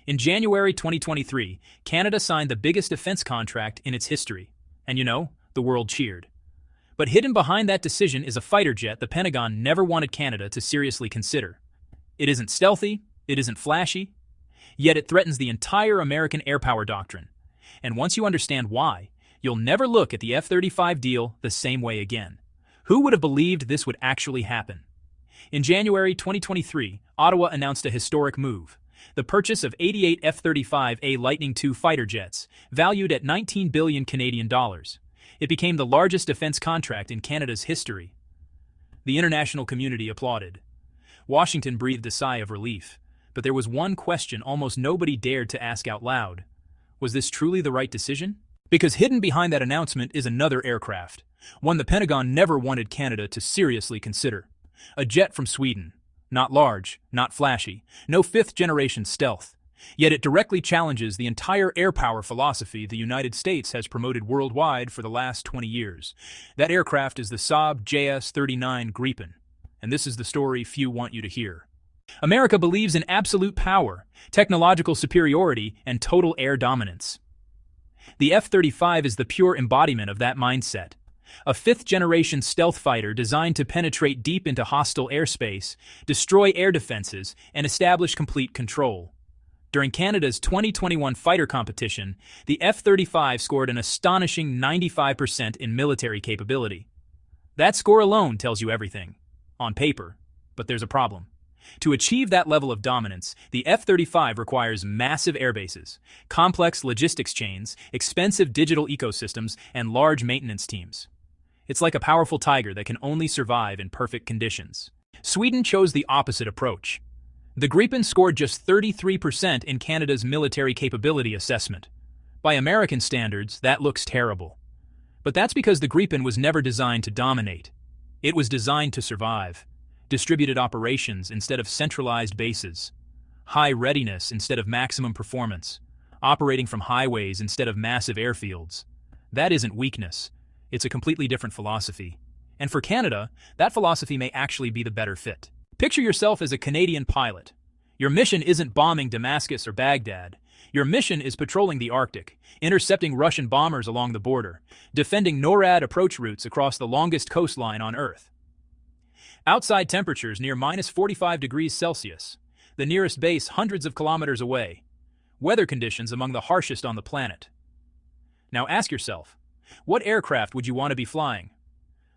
In January 2023, Canada signed the biggest defense contract in its history. And the world cheered. But hidden behind that decision is a fighter jet the Pentagon never wanted Canada to seriously consider. It isn't stealthy, it isn't flashy, yet it threatens the entire American air power doctrine. And once you understand why, you'll never look at the F-35 deal the same way again. Who would have believed this would actually happen? In January 2023, Ottawa announced a historic move: the purchase of 88 F-35A Lightning II fighter jets, valued at 19 billion Canadian dollars. It became the largest defense contract in Canada's history. The international community applauded. Washington breathed a sigh of relief, but there was one question almost nobody dared to ask out loud. Was this truly the right decision? Because hidden behind that announcement is another aircraft, one the Pentagon never wanted Canada to seriously consider. A jet from Sweden. Not large, not flashy, no fifth-generation stealth. Yet it directly challenges the entire air power philosophy the United States has promoted worldwide for the last 20 years. That aircraft is the Saab JS-39 Gripen. And this is the story few want you to hear. America believes in absolute power, technological superiority, and total air dominance. The F-35 is the pure embodiment of that mindset. A fifth-generation stealth fighter designed to penetrate deep into hostile airspace, destroy air defenses, and establish complete control. During Canada's 2021 fighter competition, the F-35 scored an astonishing 95% in military capability. That score alone tells you everything. On paper. But there's a problem. To achieve that level of dominance, the F-35 requires massive airbases, complex logistics chains, expensive digital ecosystems, and large maintenance teams. It's like a powerful tiger that can only survive in perfect conditions. Sweden chose the opposite approach. The Gripen scored just 33% in Canada's military capability assessment. By American standards, that looks terrible. But that's because the Gripen was never designed to dominate. It was designed to survive. Distributed operations instead of centralized bases. High readiness instead of maximum performance. Operating from highways instead of massive airfields. That isn't weakness. It's a completely different philosophy. And for Canada, that philosophy may actually be the better fit. Picture yourself as a Canadian pilot. Your mission isn't bombing Damascus or Baghdad. Your mission is patrolling the Arctic, intercepting Russian bombers along the border, defending NORAD approach routes across the longest coastline on Earth. Outside temperatures near minus 45 degrees Celsius, the nearest base hundreds of kilometers away. Weather conditions among the harshest on the planet. Now ask yourself, what aircraft would you want to be flying?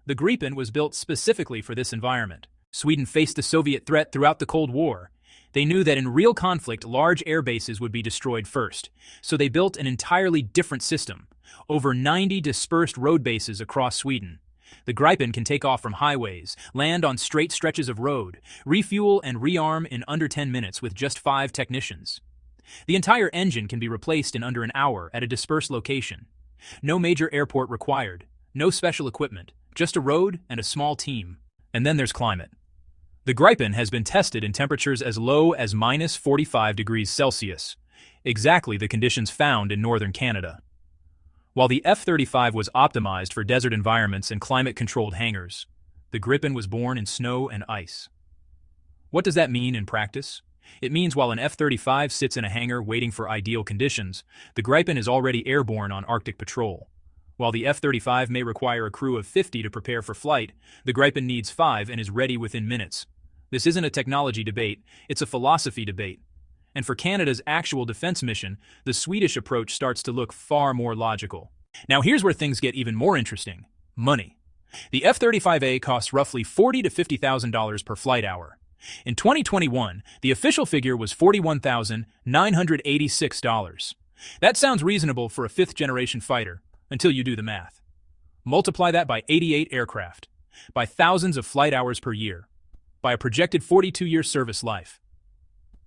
The Gripen was built specifically for this environment. Sweden faced the Soviet threat throughout the Cold War. They knew that in real conflict, large air bases would be destroyed first, so they built an entirely different system. Over 90 dispersed road bases across Sweden. The Gripen can take off from highways, land on straight stretches of road, refuel and rearm in under 10 minutes with just 5 technicians. The entire engine can be replaced in under an hour at a dispersed location. No major airport required, no special equipment, just a road and a small team. And then there's climate. The Gripen has been tested in temperatures as low as minus 45 degrees Celsius, exactly the conditions found in northern Canada. While the F-35 was optimized for desert environments and climate-controlled hangars, the Gripen was born in snow and ice. What does that mean in practice? It means while an F-35 sits in a hangar waiting for ideal conditions, the Gripen is already airborne on Arctic patrol. While the F-35 may require a crew of 50 to prepare for flight, the Gripen needs 5 and is ready within minutes. This isn't a technology debate, it's a philosophy debate. And for Canada's actual defense mission, the Swedish approach starts to look far more logical. Now here's where things get even more interesting. Money. The F-35A costs roughly $40,000 to $50,000 per flight hour. In 2021, the official figure was $41,986. That sounds reasonable for a fifth-generation fighter, until you do the math. Multiply that by 88 aircraft, by thousands of flight hours per year, by a projected 42-year service life.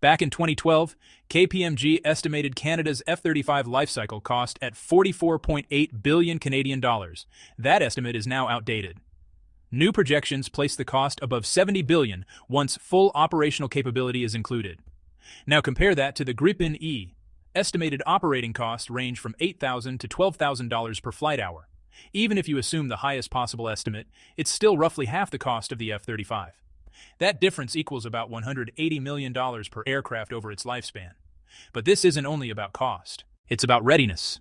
Back in 2012, KPMG estimated Canada's F-35 lifecycle cost at 44.8 billion Canadian dollars. That estimate is now outdated. New projections place the cost above 70 billion once full operational capability is included. Now compare that to the Gripen E. Estimated operating costs range from $8,000 to $12,000 per flight hour. Even if you assume the highest possible estimate, it's still roughly half the cost of the F-35. That difference equals about $180 million per aircraft over its lifespan. But this isn't only about cost. It's about readiness.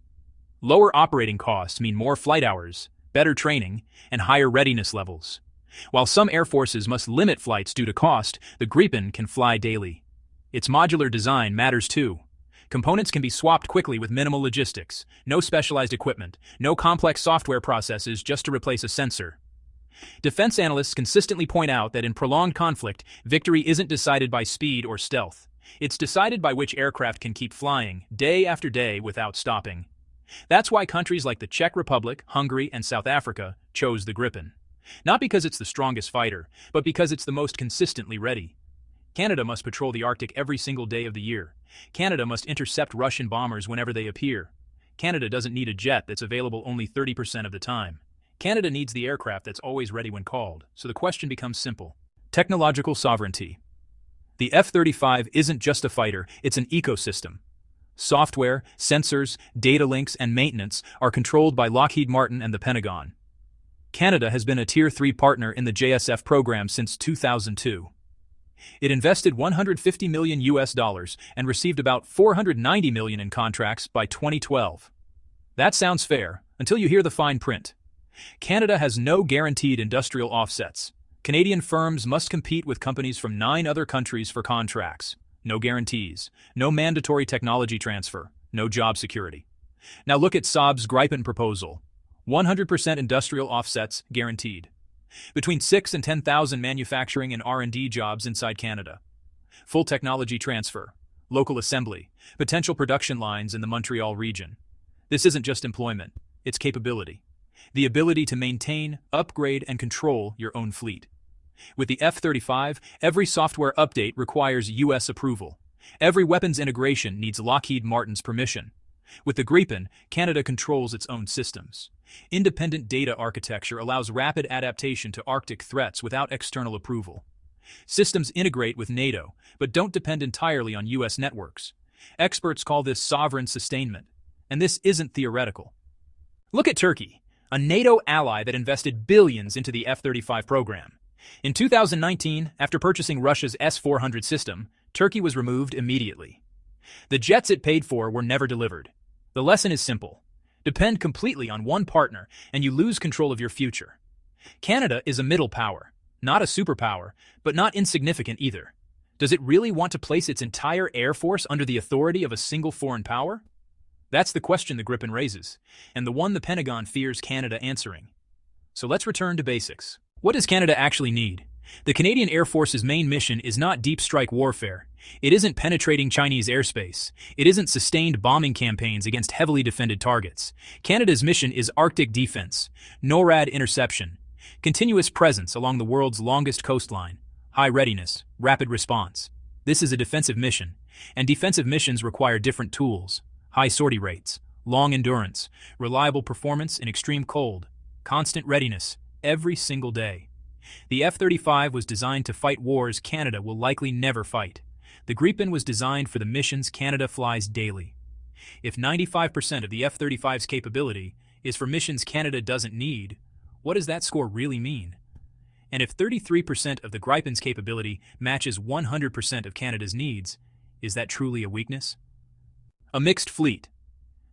Lower operating costs mean more flight hours, better training, and higher readiness levels. While some air forces must limit flights due to cost, the Gripen can fly daily. Its modular design matters too. Components can be swapped quickly with minimal logistics, no specialized equipment, no complex software processes just to replace a sensor. Defense analysts consistently point out that in prolonged conflict, victory isn't decided by speed or stealth. It's decided by which aircraft can keep flying, day after day, without stopping. That's why countries like the Czech Republic, Hungary, and South Africa chose the Gripen. Not because it's the strongest fighter, but because it's the most consistently ready. Canada must patrol the Arctic every single day of the year. Canada must intercept Russian bombers whenever they appear. Canada doesn't need a jet that's available only 30% of the time. Canada needs the aircraft that's always ready when called, so the question becomes simple. Technological sovereignty. The F-35 isn't just a fighter, it's an ecosystem. Software, sensors, data links, and maintenance are controlled by Lockheed Martin and the Pentagon. Canada has been a Tier 3 partner in the JSF program since 2002. It invested $150 million and received about $490 million in contracts by 2012. That sounds fair, until you hear the fine print. Canada has no guaranteed industrial offsets. Canadian firms must compete with companies from 9 other countries for contracts. No guarantees, no mandatory technology transfer, no job security. Now look at Saab's Gripen proposal. 100% industrial offsets guaranteed. Between 6,000 and 10,000 manufacturing and R&D jobs inside Canada. Full technology transfer, local assembly, potential production lines in the Montreal region. This isn't just employment, it's capability. The ability to maintain, upgrade, and control your own fleet. With the F-35, every software update requires U.S. approval. Every weapons integration needs Lockheed Martin's permission. With the Gripen, Canada controls its own systems. Independent data architecture allows rapid adaptation to Arctic threats without external approval. Systems integrate with NATO, but don't depend entirely on U.S. networks. Experts call this sovereign sustainment, and this isn't theoretical. Look at Turkey, a NATO ally that invested billions into the F-35 program. In 2019, after purchasing Russia's S-400 system, Turkey was removed immediately. The jets it paid for were never delivered. The lesson is simple. Depend completely on one partner, and you lose control of your future. Canada is a middle power, not a superpower, but not insignificant either. Does it really want to place its entire air force under the authority of a single foreign power? That's the question the Gripen raises, and the one the Pentagon fears Canada answering. So let's return to basics. What does Canada actually need? The Canadian Air Force's main mission is not deep strike warfare. It isn't penetrating Chinese airspace. It isn't sustained bombing campaigns against heavily defended targets. Canada's mission is Arctic defense, NORAD interception, continuous presence along the world's longest coastline, high readiness, rapid response. This is a defensive mission, and defensive missions require different tools, high sortie rates, long endurance, reliable performance in extreme cold, constant readiness, every single day. The F-35 was designed to fight wars Canada will likely never fight. The Gripen was designed for the missions Canada flies daily. If 95% of the F-35's capability is for missions Canada doesn't need, what does that score really mean? And if 33% of the Gripen's capability matches 100% of Canada's needs, is that truly a weakness? A mixed fleet.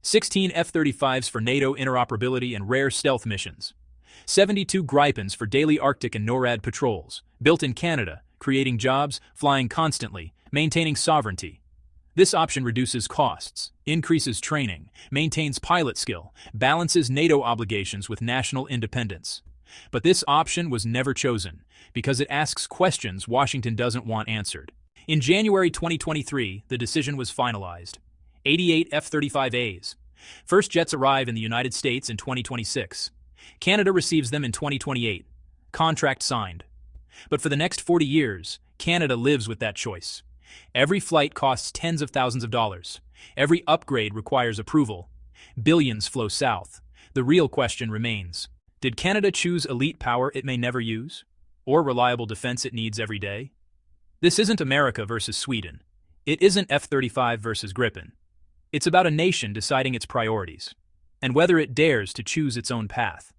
16 F-35s for NATO interoperability and rare stealth missions. 72 Gripens for daily Arctic and NORAD patrols, built in Canada, creating jobs, flying constantly, maintaining sovereignty. This option reduces costs, increases training, maintains pilot skill, balances NATO obligations with national independence. But this option was never chosen, because it asks questions Washington doesn't want answered. In January 2023, the decision was finalized. 88 F-35As. First jets arrive in the United States in 2026. Canada receives them in 2028. Contract signed. But for the next 40 years, Canada lives with that choice. Every flight costs tens of thousands of dollars. Every upgrade requires approval. Billions flow south. The real question remains. Did Canada choose elite power it may never use? Or reliable defense it needs every day? This isn't America versus Sweden. It isn't F-35 versus Gripen. It's about a nation deciding its priorities, and whether it dares to choose its own path.